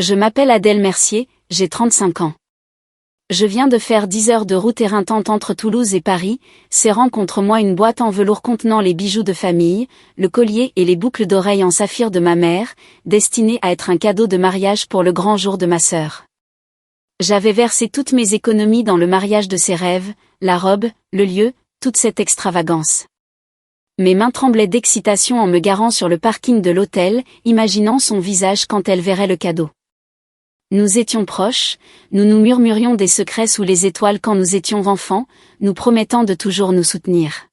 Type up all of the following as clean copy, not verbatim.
Je m'appelle Adèle Mercier, j'ai 35 ans. Je viens de faire 10 heures de route éreintante entre Toulouse et Paris, serrant contre moi une boîte en velours contenant les bijoux de famille, le collier et les boucles d'oreilles en saphir de ma mère, destinés à être un cadeau de mariage pour le grand jour de ma sœur. J'avais versé toutes mes économies dans le mariage de ses rêves, la robe, le lieu, toute cette extravagance. Mes mains tremblaient d'excitation en me garant sur le parking de l'hôtel, imaginant son visage quand elle verrait le cadeau. Nous étions proches, nous nous murmurions des secrets sous les étoiles quand nous étions enfants, nous promettant de toujours nous soutenir.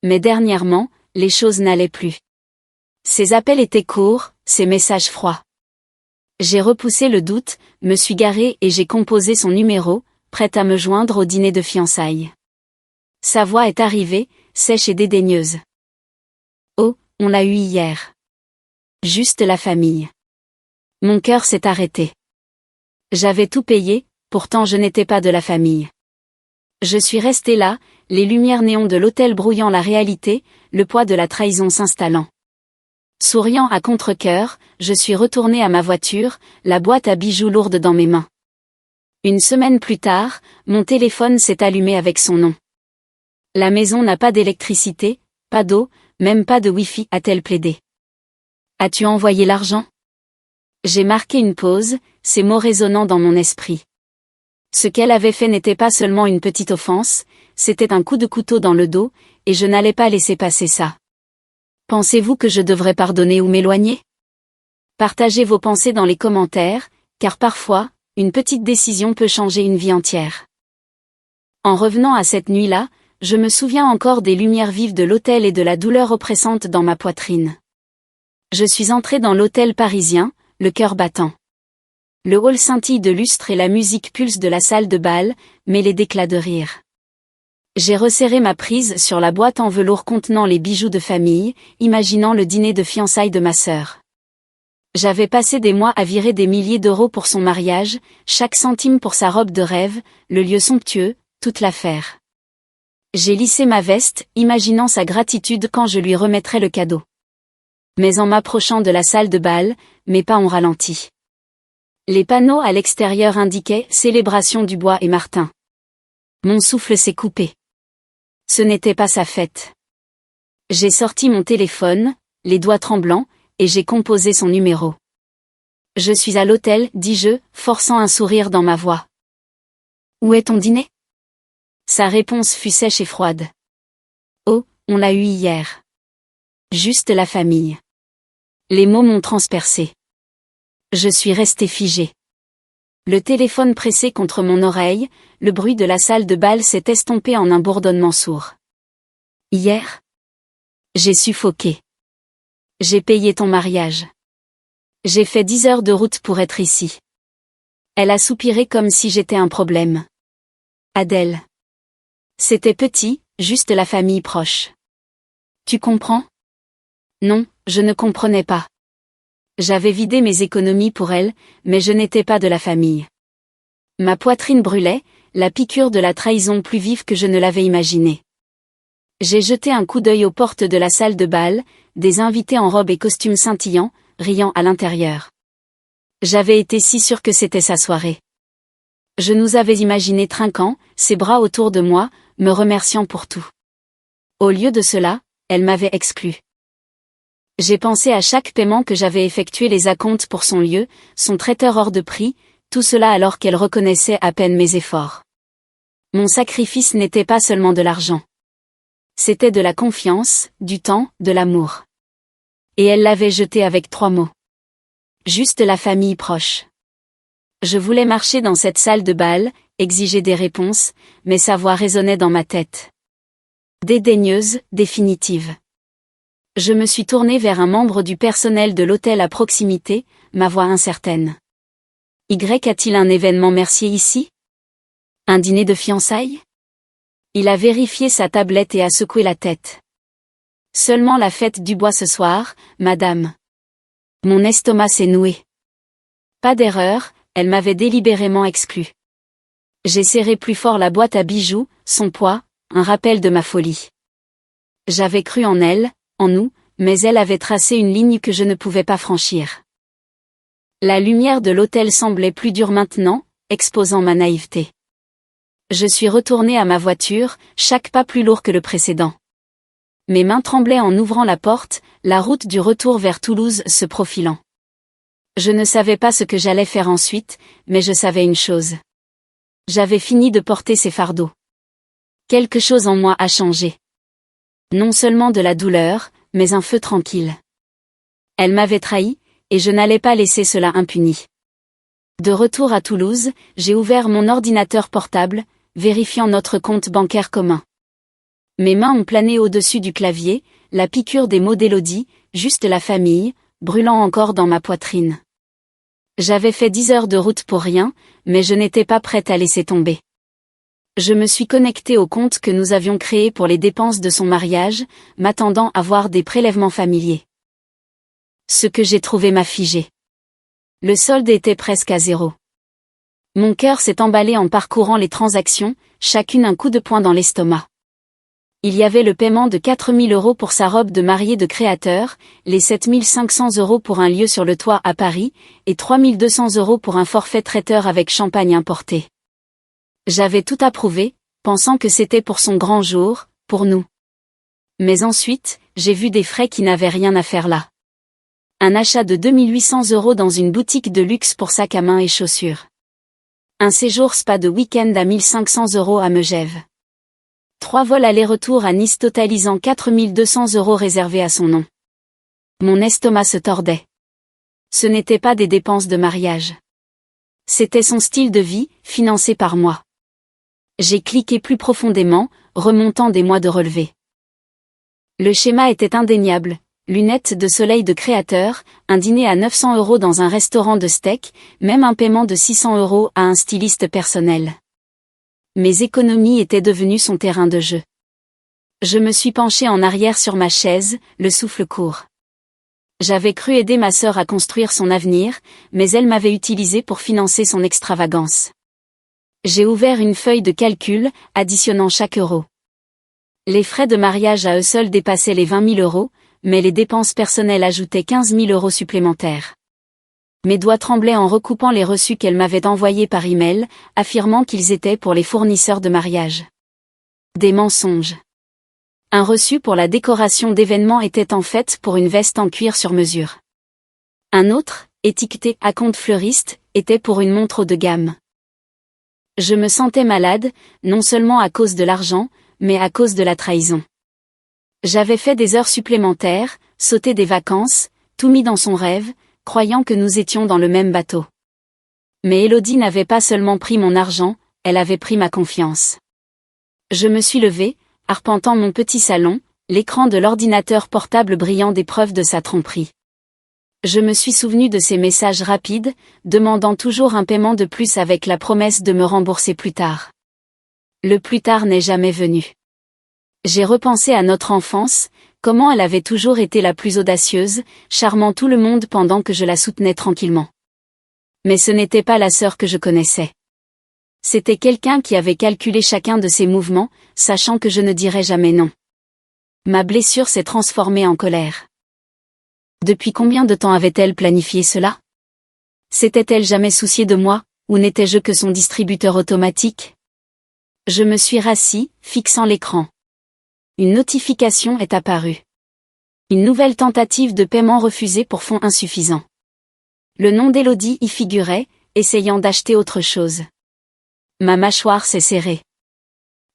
Mais dernièrement, les choses n'allaient plus. Ses appels étaient courts, ses messages froids. J'ai repoussé le doute, me suis garée et j'ai composé son numéro, prête à me joindre au dîner de fiançailles. Sa voix est arrivée, sèche et dédaigneuse. Oh, on l'a eu hier. Juste la famille. Mon cœur s'est arrêté. J'avais tout payé, pourtant je n'étais pas de la famille. Je suis restée là, les lumières néons de l'hôtel brouillant la réalité, le poids de la trahison s'installant. Souriant à contre-cœur, je suis retournée à ma voiture, la boîte à bijoux lourde dans mes mains. Une semaine plus tard, mon téléphone s'est allumé avec son nom. La maison n'a pas d'électricité, pas d'eau, même pas de Wi-Fi, a-t-elle plaidé. As-tu envoyé l'argent ? J'ai marqué une pause, ces mots résonnant dans mon esprit. Ce qu'elle avait fait n'était pas seulement une petite offense, c'était un coup de couteau dans le dos, et je n'allais pas laisser passer ça. Pensez-vous que je devrais pardonner ou m'éloigner ? Partagez vos pensées dans les commentaires, car parfois, une petite décision peut changer une vie entière. En revenant à cette nuit-là, je me souviens encore des lumières vives de l'hôtel et de la douleur oppressante dans ma poitrine. Je suis entrée dans l'hôtel parisien, le cœur battant. Le hall scintille de lustre et la musique pulse de la salle de bal, mêlée d'éclats de rire. J'ai resserré ma prise sur la boîte en velours contenant les bijoux de famille, imaginant le dîner de fiançailles de ma sœur. J'avais passé des mois à virer des milliers d'euros pour son mariage, chaque centime pour sa robe de rêve, le lieu somptueux, toute l'affaire. J'ai lissé ma veste, imaginant sa gratitude quand je lui remettrais le cadeau. Mais en m'approchant de la salle de bal, mes pas ont ralenti. Les panneaux à l'extérieur indiquaient « Célébration du bois et Martin ». Mon souffle s'est coupé. Ce n'était pas sa fête. J'ai sorti mon téléphone, les doigts tremblants, et j'ai composé son numéro. « Je suis à l'hôtel », dis-je, forçant un sourire dans ma voix. « Où est ton dîner ?» Sa réponse fut sèche et froide. « Oh, on l'a eu hier. Juste la famille. » Les mots m'ont transpercé. Je suis restée figée. Le téléphone pressé contre mon oreille, le bruit de la salle de bal s'est estompé en un bourdonnement sourd. Hier ? J'ai suffoqué. J'ai payé ton mariage. J'ai fait 10 heures de route pour être ici. Elle a soupiré comme si j'étais un problème. Adèle. C'était petit, juste la famille proche. Tu comprends ? Non, je ne comprenais pas. J'avais vidé mes économies pour elle, mais je n'étais pas de la famille. Ma poitrine brûlait, la piqûre de la trahison plus vive que je ne l'avais imaginé. J'ai jeté un coup d'œil aux portes de la salle de bal, des invités en robe et costumes scintillants, riant à l'intérieur. J'avais été si sûre que c'était sa soirée. Je nous avais imaginé trinquant, ses bras autour de moi, me remerciant pour tout. Au lieu de cela, elle m'avait exclue. J'ai pensé à chaque paiement que j'avais effectué, les acomptes pour son lieu, son traiteur hors de prix, tout cela alors qu'elle reconnaissait à peine mes efforts. Mon sacrifice n'était pas seulement de l'argent. C'était de la confiance, du temps, de l'amour. Et elle l'avait jeté avec 3 mots. Juste la famille proche. Je voulais marcher dans cette salle de bal, exiger des réponses, mais sa voix résonnait dans ma tête. Dédaigneuse, définitive. Je me suis tournée vers un membre du personnel de l'hôtel à proximité, ma voix incertaine. Y a-t-il un événement Mercier ici ? Un dîner de fiançailles ? Il a vérifié sa tablette et a secoué la tête. Seulement la fête du bois ce soir, madame. Mon estomac s'est noué. Pas d'erreur, elle m'avait délibérément exclue. J'ai serré plus fort la boîte à bijoux, son poids, un rappel de ma folie. J'avais cru en elle, en nous, mais elle avait tracé une ligne que je ne pouvais pas franchir. La lumière de l'hôtel semblait plus dure maintenant, exposant ma naïveté. Je suis retournée à ma voiture, chaque pas plus lourd que le précédent. Mes mains tremblaient en ouvrant la porte, la route du retour vers Toulouse se profilant. Je ne savais pas ce que j'allais faire ensuite, mais je savais une chose. J'avais fini de porter ces fardeaux. Quelque chose en moi a changé. Non seulement de la douleur, mais un feu tranquille. Elle m'avait trahi, et je n'allais pas laisser cela impuni. De retour à Toulouse, j'ai ouvert mon ordinateur portable, vérifiant notre compte bancaire commun. Mes mains ont plané au-dessus du clavier, la piqûre des mots d'Élodie, juste la famille, brûlant encore dans ma poitrine. J'avais fait 10 heures de route pour rien, mais je n'étais pas prête à laisser tomber. Je me suis connectée au compte que nous avions créé pour les dépenses de son mariage, m'attendant à voir des prélèvements familiers. Ce que j'ai trouvé m'a figé. Le solde était presque à zéro. Mon cœur s'est emballé en parcourant les transactions, chacune un coup de poing dans l'estomac. Il y avait le paiement de 4 000 € pour sa robe de mariée de créateur, les 7 500 € pour un lieu sur le toit à Paris, et 3 200 € pour un forfait traiteur avec champagne importé. J'avais tout approuvé, pensant que c'était pour son grand jour, pour nous. Mais ensuite, j'ai vu des frais qui n'avaient rien à faire là. Un achat de 2 800 € dans une boutique de luxe pour sac à main et chaussures. Un séjour spa de week-end à 1 500 € à Megève. 3 vols aller-retour à Nice totalisant 4 200 € réservés à son nom. Mon estomac se tordait. Ce n'étaient pas des dépenses de mariage. C'était son style de vie, financé par moi. J'ai cliqué plus profondément, remontant des mois de relevé. Le schéma était indéniable, lunettes de soleil de créateur, un dîner à 900 € dans un restaurant de steak, même un paiement de 600 € à un styliste personnel. Mes économies étaient devenues son terrain de jeu. Je me suis penchée en arrière sur ma chaise, le souffle court. J'avais cru aider ma sœur à construire son avenir, mais elle m'avait utilisé pour financer son extravagance. J'ai ouvert une feuille de calcul, additionnant chaque euro. Les frais de mariage à eux seuls dépassaient les 20 000 €, mais les dépenses personnelles ajoutaient 15 000 € supplémentaires. Mes doigts tremblaient en recoupant les reçus qu'elle m'avait envoyés par email, affirmant qu'ils étaient pour les fournisseurs de mariage. Des mensonges. Un reçu pour la décoration d'événements était en fait pour une veste en cuir sur mesure. Un autre, étiqueté à compte fleuriste, était pour une montre haut de gamme. Je me sentais malade, non seulement à cause de l'argent, mais à cause de la trahison. J'avais fait des heures supplémentaires, sauté des vacances, tout mis dans son rêve, croyant que nous étions dans le même bateau. Mais Élodie n'avait pas seulement pris mon argent, elle avait pris ma confiance. Je me suis levée, arpentant mon petit salon, l'écran de l'ordinateur portable brillant des preuves de sa tromperie. Je me suis souvenu de ses messages rapides, demandant toujours un paiement de plus avec la promesse de me rembourser plus tard. Le plus tard n'est jamais venu. J'ai repensé à notre enfance, comment elle avait toujours été la plus audacieuse, charmant tout le monde pendant que je la soutenais tranquillement. Mais ce n'était pas la sœur que je connaissais. C'était quelqu'un qui avait calculé chacun de ses mouvements, sachant que je ne dirais jamais non. Ma blessure s'est transformée en colère. Depuis combien de temps avait-elle planifié cela? S'était-elle jamais souciée de moi, ou n'étais-je que son distributeur automatique? Je me suis rassis, fixant l'écran. Une notification est apparue. Une nouvelle tentative de paiement refusée pour fonds insuffisants. Le nom d'Élodie y figurait, essayant d'acheter autre chose. Ma mâchoire s'est serrée.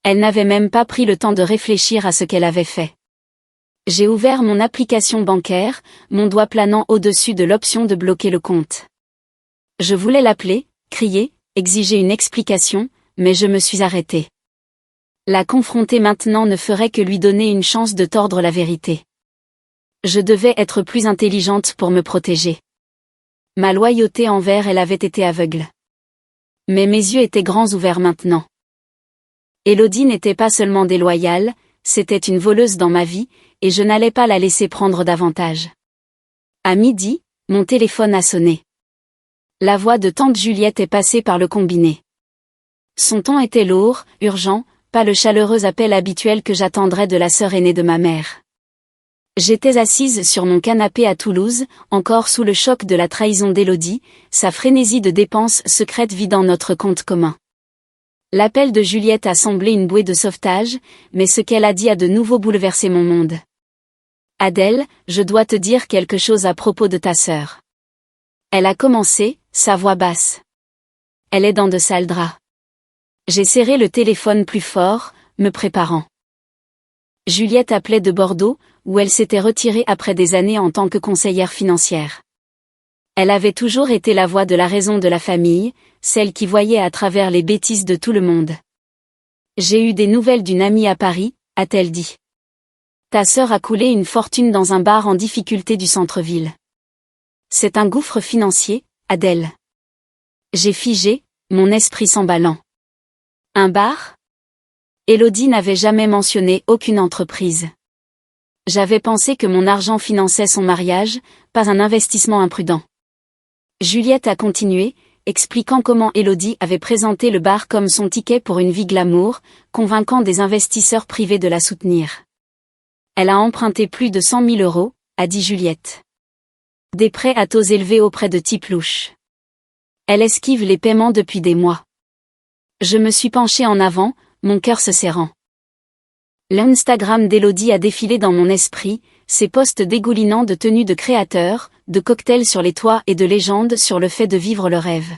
Elle n'avait même pas pris le temps de réfléchir à ce qu'elle avait fait. J'ai ouvert mon application bancaire, mon doigt planant au-dessus de l'option de bloquer le compte. Je voulais l'appeler, crier, exiger une explication, mais je me suis arrêtée. La confronter maintenant ne ferait que lui donner une chance de tordre la vérité. Je devais être plus intelligente pour me protéger. Ma loyauté envers elle avait été aveugle. Mais mes yeux étaient grands ouverts maintenant. Élodie n'était pas seulement déloyale, c'était une voleuse dans ma vie, et je n'allais pas la laisser prendre davantage. À midi, mon téléphone a sonné. La voix de tante Juliette est passée par le combiné. Son ton était lourd, urgent, pas le chaleureux appel habituel que j'attendrais de la sœur aînée de ma mère. J'étais assise sur mon canapé à Toulouse, encore sous le choc de la trahison d'Élodie, sa frénésie de dépenses secrètes vidant notre compte commun. L'appel de Juliette a semblé une bouée de sauvetage, mais ce qu'elle a dit a de nouveau bouleversé mon monde. Adèle, je dois te dire quelque chose à propos de ta sœur. Elle a commencé, sa voix basse. Elle est dans de sales draps. J'ai serré le téléphone plus fort, me préparant. Juliette appelait de Bordeaux, où elle s'était retirée après des années en tant que conseillère financière. Elle avait toujours été la voix de la raison de la famille, celle qui voyait à travers les bêtises de tout le monde. J'ai eu des nouvelles d'une amie à Paris, a-t-elle dit. Ta sœur a coulé une fortune dans un bar en difficulté du centre-ville. C'est un gouffre financier, Adèle. J'ai figé, mon esprit s'emballant. Un bar ? Élodie n'avait jamais mentionné aucune entreprise. J'avais pensé que mon argent finançait son mariage, pas un investissement imprudent. Juliette a continué, expliquant comment Élodie avait présenté le bar comme son ticket pour une vie glamour, convainquant des investisseurs privés de la soutenir. Elle a emprunté plus de 100 000 €, a dit Juliette. Des prêts à taux élevés auprès de types louches. Elle esquive les paiements depuis des mois. Je me suis penchée en avant, mon cœur se serrant. L'Instagram d'Élodie a défilé dans mon esprit, ses posts dégoulinants de tenues de créateurs, de cocktails sur les toits et de légendes sur le fait de vivre le rêve.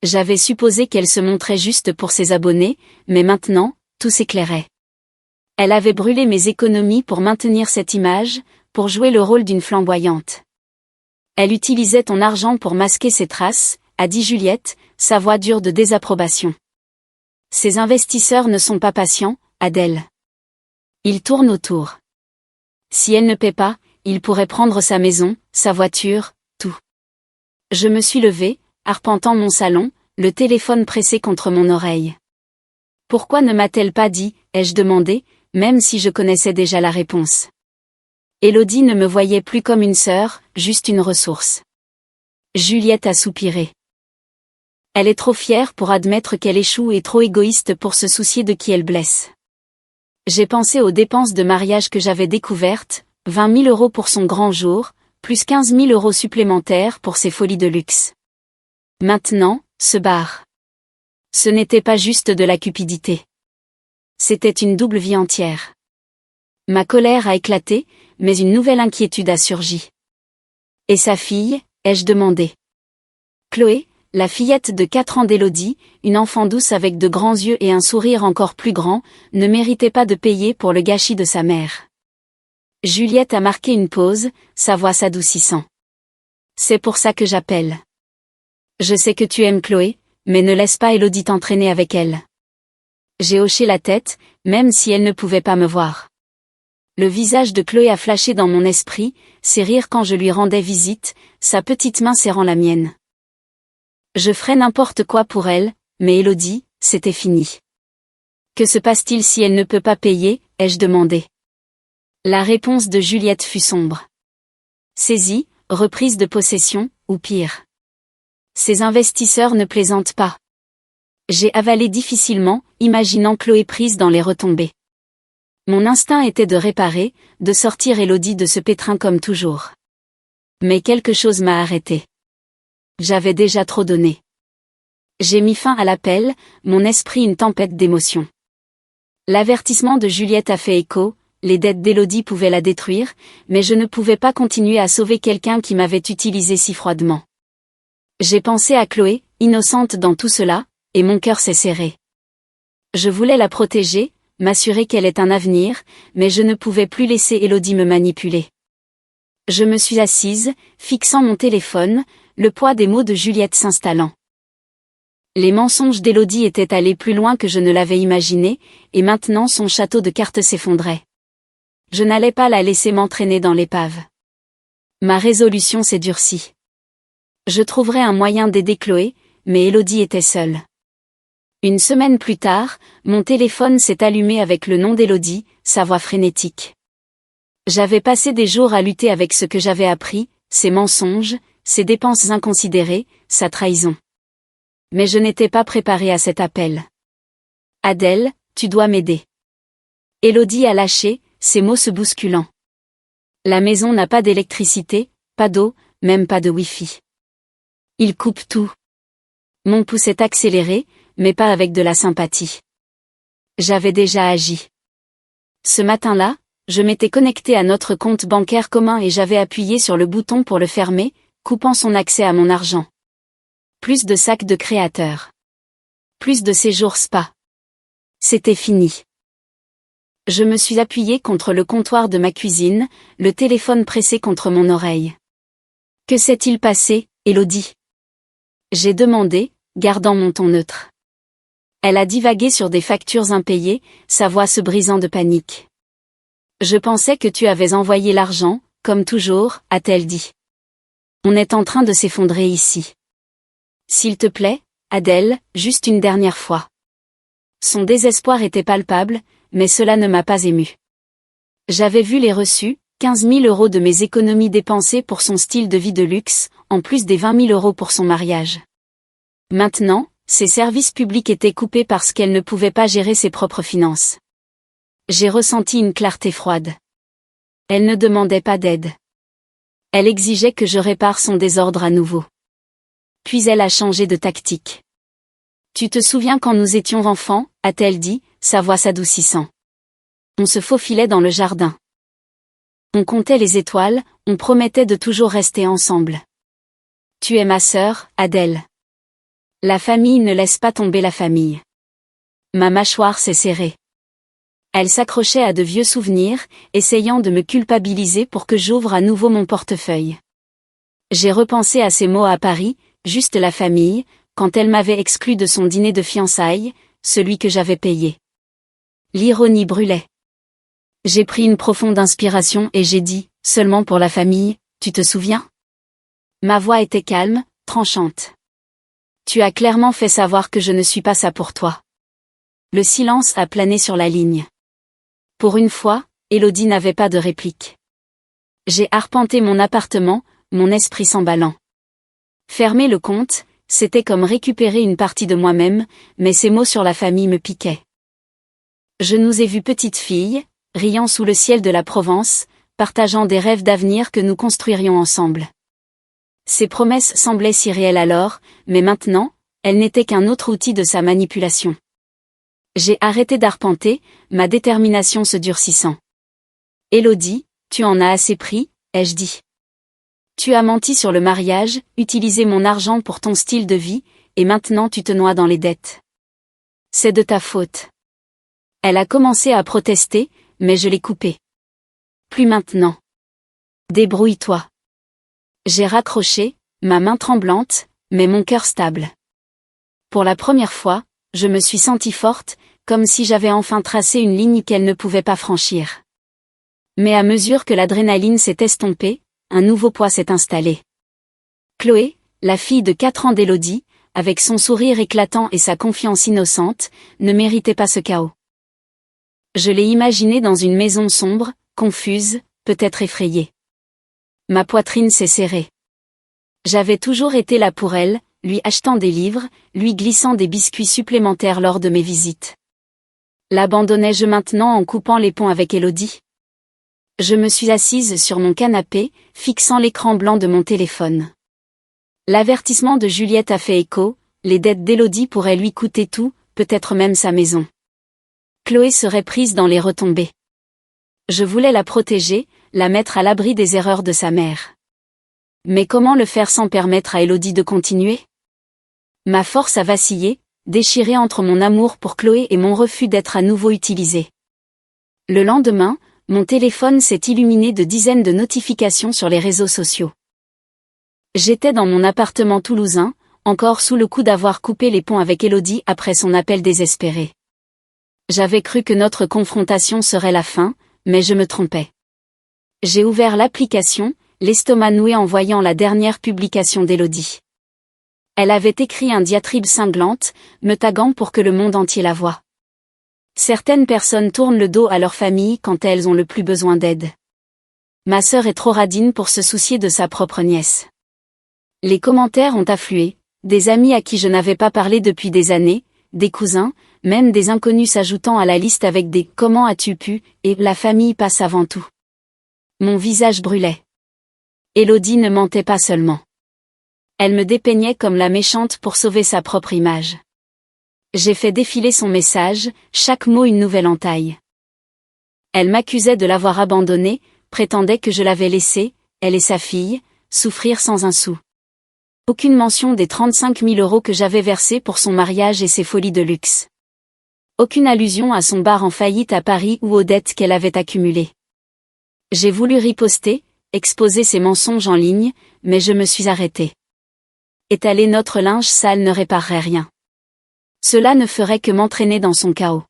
J'avais supposé qu'elle se montrait juste pour ses abonnés, mais maintenant, tout s'éclairait. Elle avait brûlé mes économies pour maintenir cette image, pour jouer le rôle d'une flamboyante. Elle utilisait ton argent pour masquer ses traces, a dit Juliette, sa voix dure de désapprobation. Ces investisseurs ne sont pas patients, Adèle. Ils tournent autour. Si elle ne paie pas, ils pourraient prendre sa maison, sa voiture, tout. Je me suis levée, arpentant mon salon, le téléphone pressé contre mon oreille. Pourquoi ne m'a-t-elle pas dit, ai-je demandé, même si je connaissais déjà la réponse. Élodie ne me voyait plus comme une sœur, juste une ressource. Juliette a soupiré. Elle est trop fière pour admettre qu'elle échoue et trop égoïste pour se soucier de qui elle blesse. J'ai pensé aux dépenses de mariage que j'avais découvertes, 20 000 € pour son grand jour, plus 15 000 € supplémentaires pour ses folies de luxe. Maintenant, ce bar. Ce n'était pas juste de la cupidité. C'était une double vie entière. Ma colère a éclaté, mais une nouvelle inquiétude a surgi. Et sa fille, ai-je demandé. Chloé, la fillette de 4 ans d'Élodie, une enfant douce avec de grands yeux et un sourire encore plus grand, ne méritait pas de payer pour le gâchis de sa mère. Juliette a marqué une pause, sa voix s'adoucissant. C'est pour ça que j'appelle. Je sais que tu aimes Chloé, mais ne laisse pas Élodie t'entraîner avec elle. J'ai hoché la tête, même si elle ne pouvait pas me voir. Le visage de Chloé a flashé dans mon esprit, ses rires quand je lui rendais visite, sa petite main serrant la mienne. Je ferais n'importe quoi pour elle, mais Élodie, c'était fini. Que se passe-t-il si elle ne peut pas payer, ai-je demandé. La réponse de Juliette fut sombre. Saisie, reprise de possession, ou pire. Ces investisseurs ne plaisantent pas. J'ai avalé difficilement, imaginant Chloé prise dans les retombées. Mon instinct était de réparer, de sortir Élodie de ce pétrin comme toujours. Mais quelque chose m'a arrêté. J'avais déjà trop donné. J'ai mis fin à l'appel, mon esprit une tempête d'émotions. L'avertissement de Juliette a fait écho, les dettes d'Élodie pouvaient la détruire, mais je ne pouvais pas continuer à sauver quelqu'un qui m'avait utilisé si froidement. J'ai pensé à Chloé, innocente dans tout cela, et mon cœur s'est serré. Je voulais la protéger, m'assurer qu'elle ait un avenir, mais je ne pouvais plus laisser Élodie me manipuler. Je me suis assise, fixant mon téléphone, le poids des mots de Juliette s'installant. Les mensonges d'Élodie étaient allés plus loin que je ne l'avais imaginé, et maintenant son château de cartes s'effondrait. Je n'allais pas la laisser m'entraîner dans l'épave. Ma résolution s'est durcie. Je trouverais un moyen d'aider Chloé, mais Élodie était seule. Une semaine plus tard, mon téléphone s'est allumé avec le nom d'Élodie, sa voix frénétique. J'avais passé des jours à lutter avec ce que j'avais appris, ses mensonges, ses dépenses inconsidérées, sa trahison. Mais je n'étais pas préparée à cet appel. Adèle, tu dois m'aider. Élodie a lâché, ses mots se bousculant. La maison n'a pas d'électricité, pas d'eau, même pas de Wi-Fi. Il coupe tout. Mon pouce est accéléré, mais pas avec de la sympathie. J'avais déjà agi. Ce matin-là, je m'étais connecté à notre compte bancaire commun et j'avais appuyé sur le bouton pour le fermer, coupant son accès à mon argent. Plus de sacs de créateurs. Plus de séjours spa. C'était fini. Je me suis appuyé contre le comptoir de ma cuisine, le téléphone pressé contre mon oreille. Que s'est-il passé, Élodie? J'ai demandé, gardant mon ton neutre. Elle a divagué sur des factures impayées, sa voix se brisant de panique. Je pensais que tu avais envoyé l'argent, comme toujours, a-t-elle dit. On est en train de s'effondrer ici. S'il te plaît, Adèle, juste une dernière fois. Son désespoir était palpable, mais cela ne m'a pas ému. J'avais vu les reçus, 15 000 € de mes économies dépensées pour son style de vie de luxe, en plus des 20 000 € pour son mariage. Maintenant, ses services publics étaient coupés parce qu'elle ne pouvait pas gérer ses propres finances. J'ai ressenti une clarté froide. Elle ne demandait pas d'aide. Elle exigeait que je répare son désordre à nouveau. Puis elle a changé de tactique. Tu te souviens quand nous étions enfants, a-t-elle dit, sa voix s'adoucissant. On se faufilait dans le jardin. On comptait les étoiles, on promettait de toujours rester ensemble. Tu es ma sœur, Adèle. La famille ne laisse pas tomber la famille. Ma mâchoire s'est serrée. Elle s'accrochait à de vieux souvenirs, essayant de me culpabiliser pour que j'ouvre à nouveau mon portefeuille. J'ai repensé à ces mots à Paris, juste la famille, quand elle m'avait exclu de son dîner de fiançailles, celui que j'avais payé. L'ironie brûlait. J'ai pris une profonde inspiration et j'ai dit, seulement pour la famille, tu te souviens? Ma voix était calme, tranchante. Tu as clairement fait savoir que je ne suis pas ça pour toi. Le silence a plané sur la ligne. Pour une fois, Élodie n'avait pas de réplique. J'ai arpenté mon appartement, mon esprit s'emballant. Fermer le compte, c'était comme récupérer une partie de moi-même, mais ces mots sur la famille me piquaient. Je nous ai vues petites filles, riant sous le ciel de la Provence, partageant des rêves d'avenir que nous construirions ensemble. Ces promesses semblaient si réelles alors, mais maintenant, elles n'étaient qu'un autre outil de sa manipulation. J'ai arrêté d'arpenter, ma détermination se durcissant. Élodie, tu en as assez pris, ai-je dit. Tu as menti sur le mariage, utilisé mon argent pour ton style de vie, et maintenant tu te noies dans les dettes. C'est de ta faute. Elle a commencé à protester, mais je l'ai coupée. Plus maintenant. Débrouille-toi. J'ai raccroché, ma main tremblante, mais mon cœur stable. Pour la première fois, je me suis sentie forte, comme si j'avais enfin tracé une ligne qu'elle ne pouvait pas franchir. Mais à mesure que l'adrénaline s'est estompée, un nouveau poids s'est installé. Chloé, la fille de 4 ans d'Élodie, avec son sourire éclatant et sa confiance innocente, ne méritait pas ce chaos. Je l'ai imaginée dans une maison sombre, confuse, peut-être effrayée. Ma poitrine s'est serrée. J'avais toujours été là pour elle, lui achetant des livres, lui glissant des biscuits supplémentaires lors de mes visites. L'abandonnais-je maintenant en coupant les ponts avec Élodie? Je me suis assise sur mon canapé, fixant l'écran blanc de mon téléphone. L'avertissement de Juliette a fait écho, les dettes d'Élodie pourraient lui coûter tout, peut-être même sa maison. Chloé serait prise dans les retombées. Je voulais la protéger, la mettre à l'abri des erreurs de sa mère. Mais comment le faire sans permettre à Élodie de continuer? Ma force a vacillé, déchirée entre mon amour pour Chloé et mon refus d'être à nouveau utilisée. Le lendemain, mon téléphone s'est illuminé de dizaines de notifications sur les réseaux sociaux. J'étais dans mon appartement toulousain, encore sous le coup d'avoir coupé les ponts avec Élodie après son appel désespéré. J'avais cru que notre confrontation serait la fin, mais je me trompais. J'ai ouvert l'application, l'estomac noué en voyant la dernière publication d'Élodie. Elle avait écrit un diatribe cinglante, me taguant pour que le monde entier la voie. Certaines personnes tournent le dos à leur famille quand elles ont le plus besoin d'aide. Ma sœur est trop radine pour se soucier de sa propre nièce. Les commentaires ont afflué, des amis à qui je n'avais pas parlé depuis des années, des cousins, même des inconnus s'ajoutant à la liste avec des « comment as-tu pu » et « la famille passe avant tout ». Mon visage brûlait. Élodie ne mentait pas seulement. Elle me dépeignait comme la méchante pour sauver sa propre image. J'ai fait défiler son message, chaque mot une nouvelle entaille. Elle m'accusait de l'avoir abandonnée, prétendait que je l'avais laissée, elle et sa fille, souffrir sans un sou. Aucune mention des 35 000 € que j'avais versés pour son mariage et ses folies de luxe. Aucune allusion à son bar en faillite à Paris ou aux dettes qu'elle avait accumulées. J'ai voulu riposter, exposer ses mensonges en ligne, mais je me suis arrêtée. Étaler notre linge sale ne réparerait rien. Cela ne ferait que m'entraîner dans son chaos.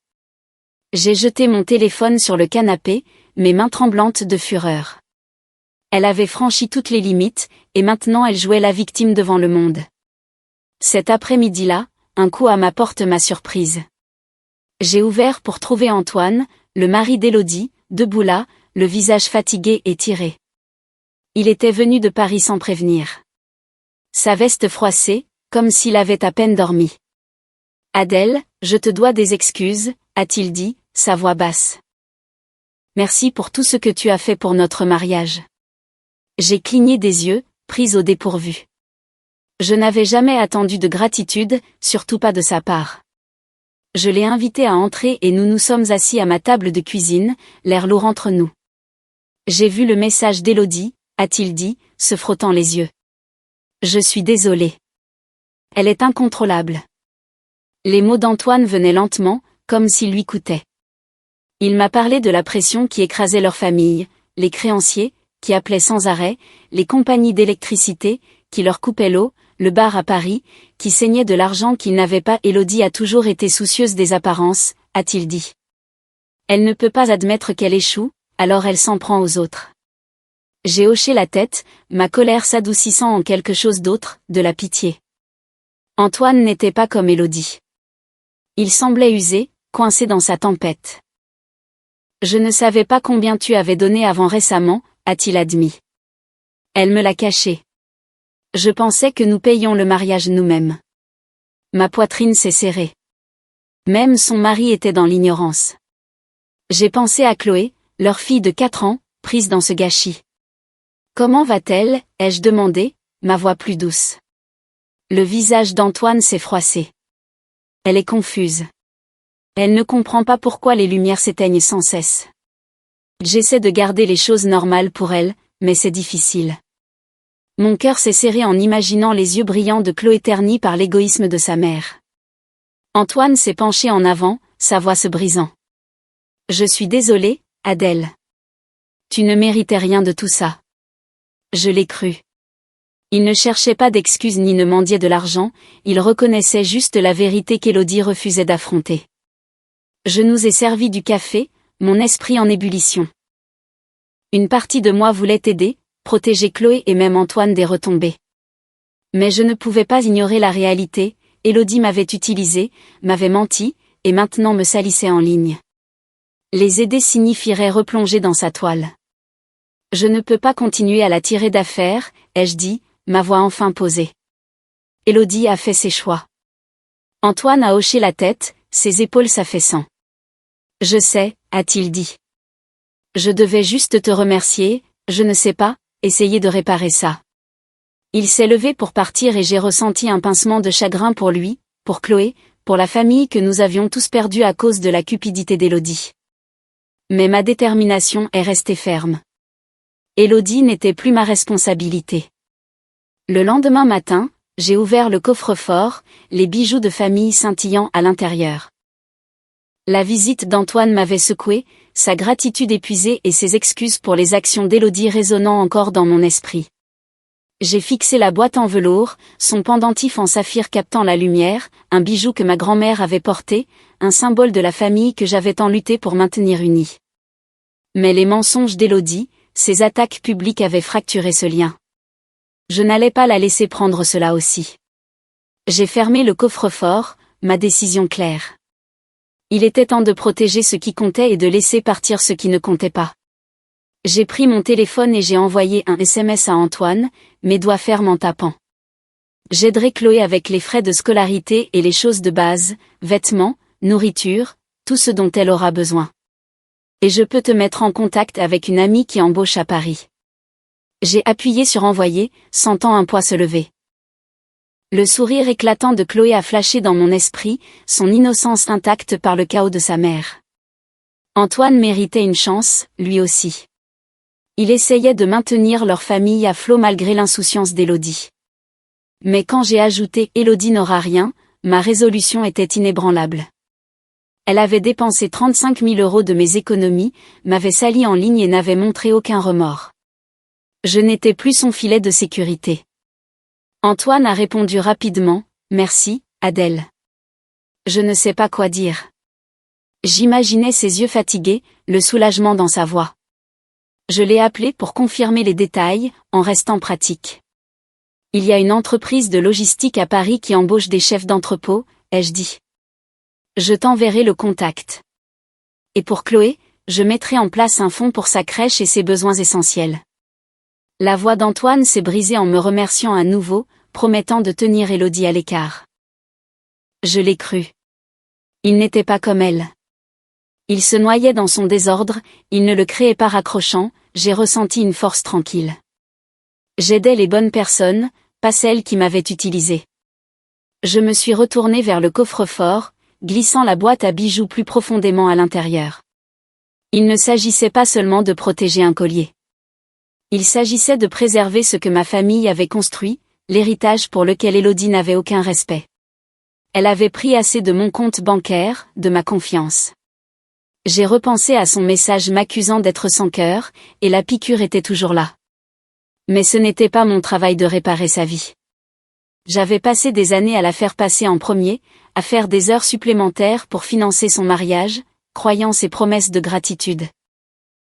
J'ai jeté mon téléphone sur le canapé, mes mains tremblantes de fureur. Elle avait franchi toutes les limites, et maintenant elle jouait la victime devant le monde. Cet après-midi-là, un coup à ma porte m'a surprise. J'ai ouvert pour trouver Antoine, le mari d'Élodie, debout là, le visage fatigué et tiré. Il était venu de Paris sans prévenir. Sa veste froissée, comme s'il avait à peine dormi. « Adèle, je te dois des excuses », a-t-il dit, sa voix basse. « Merci pour tout ce que tu as fait pour notre mariage. » J'ai cligné des yeux, prise au dépourvu. Je n'avais jamais attendu de gratitude, surtout pas de sa part. Je l'ai invité à entrer et nous nous sommes assis à ma table de cuisine, l'air lourd entre nous. J'ai vu le message d'Élodie, a-t-il dit, se frottant les yeux. Je suis désolée. Elle est incontrôlable. Les mots d'Antoine venaient lentement, comme s'ils lui coûtaient. Il m'a parlé de la pression qui écrasait leur famille, les créanciers, qui appelaient sans arrêt, les compagnies d'électricité, qui leur coupaient l'eau, le bar à Paris, qui saignait de l'argent qu'ils n'avaient pas. Élodie a toujours été soucieuse des apparences, a-t-il dit. Elle ne peut pas admettre qu'elle échoue, alors elle s'en prend aux autres. J'ai hoché la tête, ma colère s'adoucissant en quelque chose d'autre, de la pitié. Antoine n'était pas comme Élodie. Il semblait usé, coincé dans sa tempête. Je ne savais pas combien tu avais donné avant récemment, a-t-il admis. Elle me l'a caché. Je pensais que nous payions le mariage nous-mêmes. Ma poitrine s'est serrée. Même son mari était dans l'ignorance. J'ai pensé à Chloé, leur fille de 4 ans, prise dans ce gâchis. Comment va-t-elle, ai-je demandé, ma voix plus douce. Le visage d'Antoine s'est froissé. Elle est confuse. Elle ne comprend pas pourquoi les lumières s'éteignent sans cesse. J'essaie de garder les choses normales pour elle, mais c'est difficile. Mon cœur s'est serré en imaginant les yeux brillants de Chloé ternis par l'égoïsme de sa mère. Antoine s'est penché en avant, sa voix se brisant. Je suis désolée, Adèle. Tu ne méritais rien de tout ça. Je l'ai cru. Il ne cherchait pas d'excuses ni ne mendiait de l'argent, il reconnaissait juste la vérité qu'Élodie refusait d'affronter. Je nous ai servi du café, mon esprit en ébullition. Une partie de moi voulait aider, protéger Chloé et même Antoine des retombées. Mais je ne pouvais pas ignorer la réalité, Élodie m'avait utilisé, m'avait menti, et maintenant me salissait en ligne. Les aider signifierait replonger dans sa toile. Je ne peux pas continuer à la tirer d'affaire, ai-je dit, ma voix enfin posée. Élodie a fait ses choix. Antoine a hoché la tête, ses épaules s'affaissant. Je sais, a-t-il dit. Je devais juste te remercier, je ne sais pas, essayer de réparer ça. Il s'est levé pour partir et j'ai ressenti un pincement de chagrin pour lui, pour Chloé, pour la famille que nous avions tous perdue à cause de la cupidité d'Élodie. Mais ma détermination est restée ferme. Élodie n'était plus ma responsabilité. Le lendemain matin, j'ai ouvert le coffre-fort, les bijoux de famille scintillant à l'intérieur. La visite d'Antoine m'avait secoué, sa gratitude épuisée et ses excuses pour les actions d'Élodie résonnant encore dans mon esprit. J'ai fixé la boîte en velours, son pendentif en saphir captant la lumière, un bijou que ma grand-mère avait porté, un symbole de la famille que j'avais tant lutté pour maintenir unie. Mais les mensonges d'Élodie, ses attaques publiques avaient fracturé ce lien. Je n'allais pas la laisser prendre cela aussi. J'ai fermé le coffre-fort, ma décision claire. Il était temps de protéger ce qui comptait et de laisser partir ce qui ne comptait pas. J'ai pris mon téléphone et j'ai envoyé un SMS à Antoine, mes doigts fermes en tapant. J'aiderai Chloé avec les frais de scolarité et les choses de base, vêtements, nourriture, tout ce dont elle aura besoin. Et je peux te mettre en contact avec une amie qui embauche à Paris. J'ai appuyé sur envoyer, sentant un poids se lever. Le sourire éclatant de Chloé a flashé dans mon esprit, son innocence intacte par le chaos de sa mère. Antoine méritait une chance, lui aussi. Il essayait de maintenir leur famille à flot malgré l'insouciance d'Élodie. Mais quand j'ai ajouté « Élodie n'aura rien », ma résolution était inébranlable. Elle avait dépensé 35 000 € de mes économies, m'avait sali en ligne et n'avait montré aucun remords. Je n'étais plus son filet de sécurité. Antoine a répondu rapidement « Merci, Adèle ». Je ne sais pas quoi dire. J'imaginais ses yeux fatigués, le soulagement dans sa voix. Je l'ai appelé pour confirmer les détails, en restant pratique. Il y a une entreprise de logistique à Paris qui embauche des chefs d'entrepôt, ai-je dit. Je t'enverrai le contact. Et pour Chloé, je mettrai en place un fonds pour sa crèche et ses besoins essentiels. La voix d'Antoine s'est brisée en me remerciant à nouveau, promettant de tenir Élodie à l'écart. Je l'ai cru. Il n'était pas comme elle. Il se noyait dans son désordre, il ne le créait pas raccrochant, j'ai ressenti une force tranquille. J'aidais les bonnes personnes, pas celles qui m'avaient utilisé. Je me suis retournée vers le coffre-fort, glissant la boîte à bijoux plus profondément à l'intérieur. Il ne s'agissait pas seulement de protéger un collier. Il s'agissait de préserver ce que ma famille avait construit, l'héritage pour lequel Élodie n'avait aucun respect. Elle avait pris assez de mon compte bancaire, de ma confiance. J'ai repensé à son message m'accusant d'être sans cœur, et la piqûre était toujours là. Mais ce n'était pas mon travail de réparer sa vie. J'avais passé des années à la faire passer en premier, à faire des heures supplémentaires pour financer son mariage, croyant ses promesses de gratitude.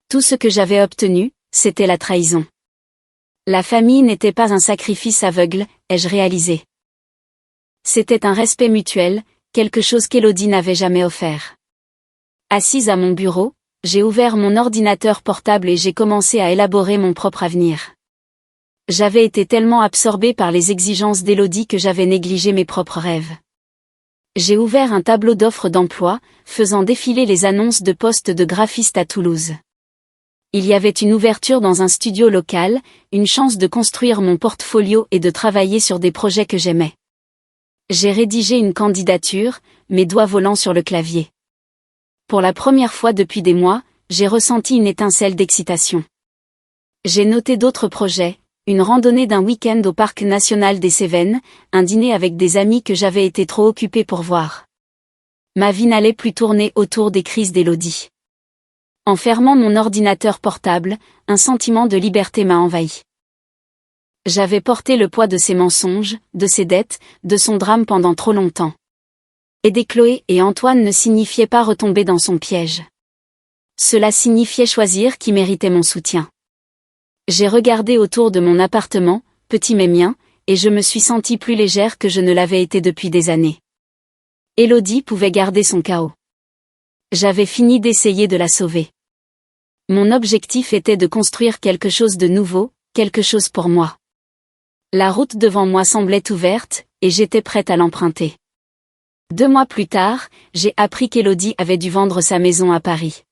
Tout ce que j'avais obtenu, c'était la trahison. La famille n'était pas un sacrifice aveugle, ai-je réalisé. C'était un respect mutuel, quelque chose qu'Élodie n'avait jamais offert. Assise à mon bureau, j'ai ouvert mon ordinateur portable et j'ai commencé à élaborer mon propre avenir. J'avais été tellement absorbée par les exigences d'Élodie que j'avais négligé mes propres rêves. J'ai ouvert un tableau d'offres d'emploi, faisant défiler les annonces de postes de graphiste à Toulouse. Il y avait une ouverture dans un studio local, une chance de construire mon portfolio et de travailler sur des projets que j'aimais. J'ai rédigé une candidature, mes doigts volant sur le clavier. Pour la première fois depuis des mois, j'ai ressenti une étincelle d'excitation. J'ai noté d'autres projets, une randonnée d'un week-end au parc national des Cévennes, un dîner avec des amis que j'avais été trop occupée pour voir. Ma vie n'allait plus tourner autour des crises d'Élodie. En fermant mon ordinateur portable, un sentiment de liberté m'a envahi. J'avais porté le poids de ses mensonges, de ses dettes, de son drame pendant trop longtemps. Aider Chloé et Antoine ne signifiait pas retomber dans son piège. Cela signifiait choisir qui méritait mon soutien. J'ai regardé autour de mon appartement, petit mais mien, et je me suis sentie plus légère que je ne l'avais été depuis des années. Élodie pouvait garder son chaos. J'avais fini d'essayer de la sauver. Mon objectif était de construire quelque chose de nouveau, quelque chose pour moi. La route devant moi semblait ouverte, et j'étais prête à l'emprunter. 2 mois plus tard, j'ai appris qu'Élodie avait dû vendre sa maison à Paris.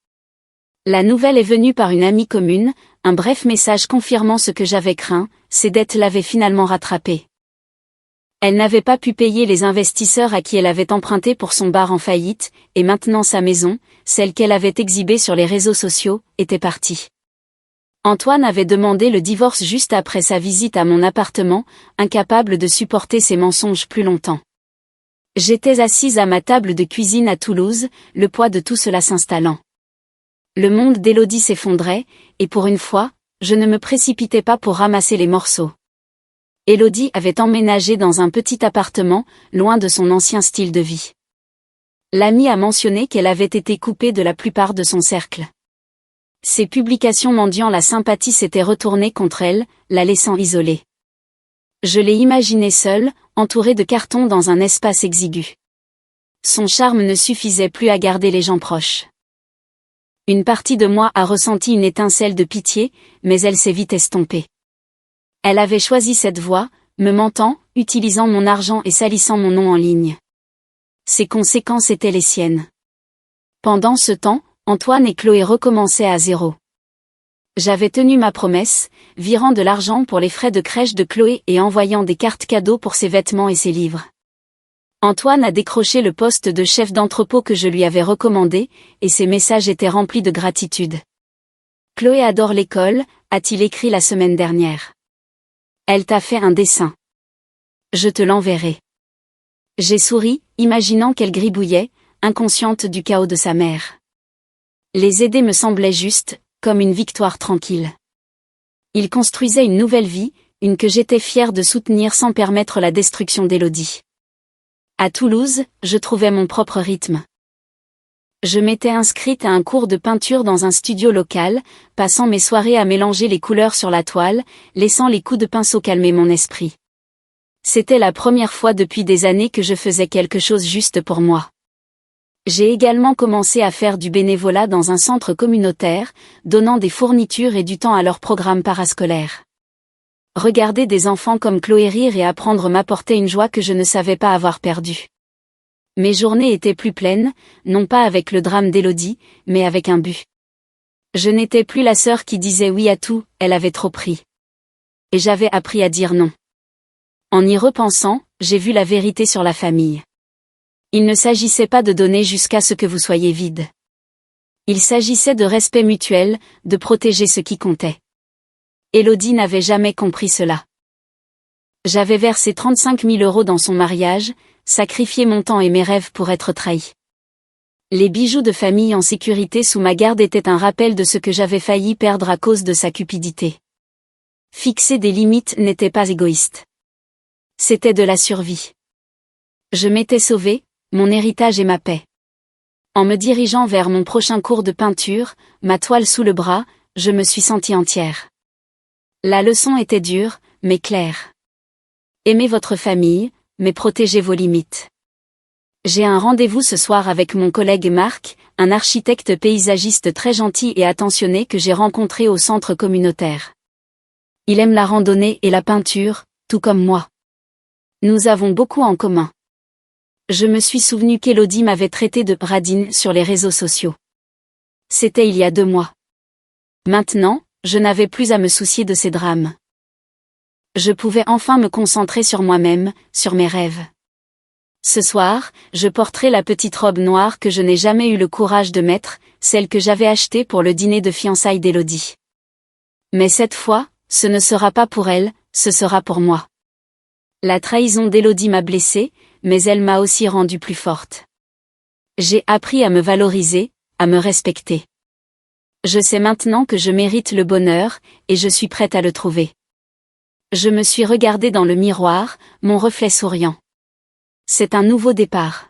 La nouvelle est venue par une amie commune, un bref message confirmant ce que j'avais craint, ses dettes l'avaient finalement rattrapée. Elle n'avait pas pu payer les investisseurs à qui elle avait emprunté pour son bar en faillite, et maintenant sa maison, celle qu'elle avait exhibée sur les réseaux sociaux, était partie. Antoine avait demandé le divorce juste après sa visite à mon appartement, incapable de supporter ses mensonges plus longtemps. J'étais assise à ma table de cuisine à Toulouse, le poids de tout cela s'installant. Le monde d'Élodie s'effondrait, et pour une fois, je ne me précipitais pas pour ramasser les morceaux. Élodie avait emménagé dans un petit appartement, loin de son ancien style de vie. L'amie a mentionné qu'elle avait été coupée de la plupart de son cercle. Ses publications mendiant la sympathie s'étaient retournées contre elle, la laissant isolée. Je l'ai imaginée seule, entourée de cartons dans un espace exigu. Son charme ne suffisait plus à garder les gens proches. Une partie de moi a ressenti une étincelle de pitié, mais elle s'est vite estompée. Elle avait choisi cette voie, me mentant, utilisant mon argent et salissant mon nom en ligne. Ses conséquences étaient les siennes. Pendant ce temps, Antoine et Chloé recommençaient à zéro. J'avais tenu ma promesse, virant de l'argent pour les frais de crèche de Chloé et envoyant des cartes cadeaux pour ses vêtements et ses livres. Antoine a décroché le poste de chef d'entrepôt que je lui avais recommandé, et ses messages étaient remplis de gratitude. Chloé adore l'école, a-t-il écrit la semaine dernière. Elle t'a fait un dessin. Je te l'enverrai. J'ai souri, imaginant qu'elle gribouillait, inconsciente du chaos de sa mère. Les aider me semblait juste, comme une victoire tranquille. Ils construisaient une nouvelle vie, une que j'étais fière de soutenir sans permettre la destruction d'Élodie. À Toulouse, je trouvais mon propre rythme. Je m'étais inscrite à un cours de peinture dans un studio local, passant mes soirées à mélanger les couleurs sur la toile, laissant les coups de pinceau calmer mon esprit. C'était la première fois depuis des années que je faisais quelque chose juste pour moi. J'ai également commencé à faire du bénévolat dans un centre communautaire, donnant des fournitures et du temps à leur programme parascolaire. Regarder des enfants comme Chloé rire et apprendre m'apportait une joie que je ne savais pas avoir perdue. Mes journées étaient plus pleines, non pas avec le drame d'Élodie, mais avec un but. Je n'étais plus la sœur qui disait oui à tout, elle avait trop pris. Et j'avais appris à dire non. En y repensant, j'ai vu la vérité sur la famille. Il ne s'agissait pas de donner jusqu'à ce que vous soyez vide. Il s'agissait de respect mutuel, de protéger ce qui comptait. Élodie n'avait jamais compris cela. J'avais versé 35 000 € dans son mariage, sacrifié mon temps et mes rêves pour être trahi. Les bijoux de famille en sécurité sous ma garde étaient un rappel de ce que j'avais failli perdre à cause de sa cupidité. Fixer des limites n'était pas égoïste. C'était de la survie. Je m'étais sauvée, mon héritage et ma paix. En me dirigeant vers mon prochain cours de peinture, ma toile sous le bras, je me suis sentie entière. La leçon était dure, mais claire. Aimez votre famille, mais protégez vos limites. J'ai un rendez-vous ce soir avec mon collègue Marc, un architecte paysagiste très gentil et attentionné que j'ai rencontré au centre communautaire. Il aime la randonnée et la peinture, tout comme moi. Nous avons beaucoup en commun. Je me suis souvenu qu'Élodie m'avait traité de bradine sur les réseaux sociaux. C'était il y a 2 mois. Maintenant, je n'avais plus à me soucier de ces drames. Je pouvais enfin me concentrer sur moi-même, sur mes rêves. Ce soir, je porterai la petite robe noire que je n'ai jamais eu le courage de mettre, celle que j'avais achetée pour le dîner de fiançailles d'Élodie. Mais cette fois, ce ne sera pas pour elle, ce sera pour moi. La trahison d'Élodie m'a blessée, mais elle m'a aussi rendue plus forte. J'ai appris à me valoriser, à me respecter. Je sais maintenant que je mérite le bonheur, et je suis prête à le trouver. Je me suis regardée dans le miroir, mon reflet souriant. C'est un nouveau départ.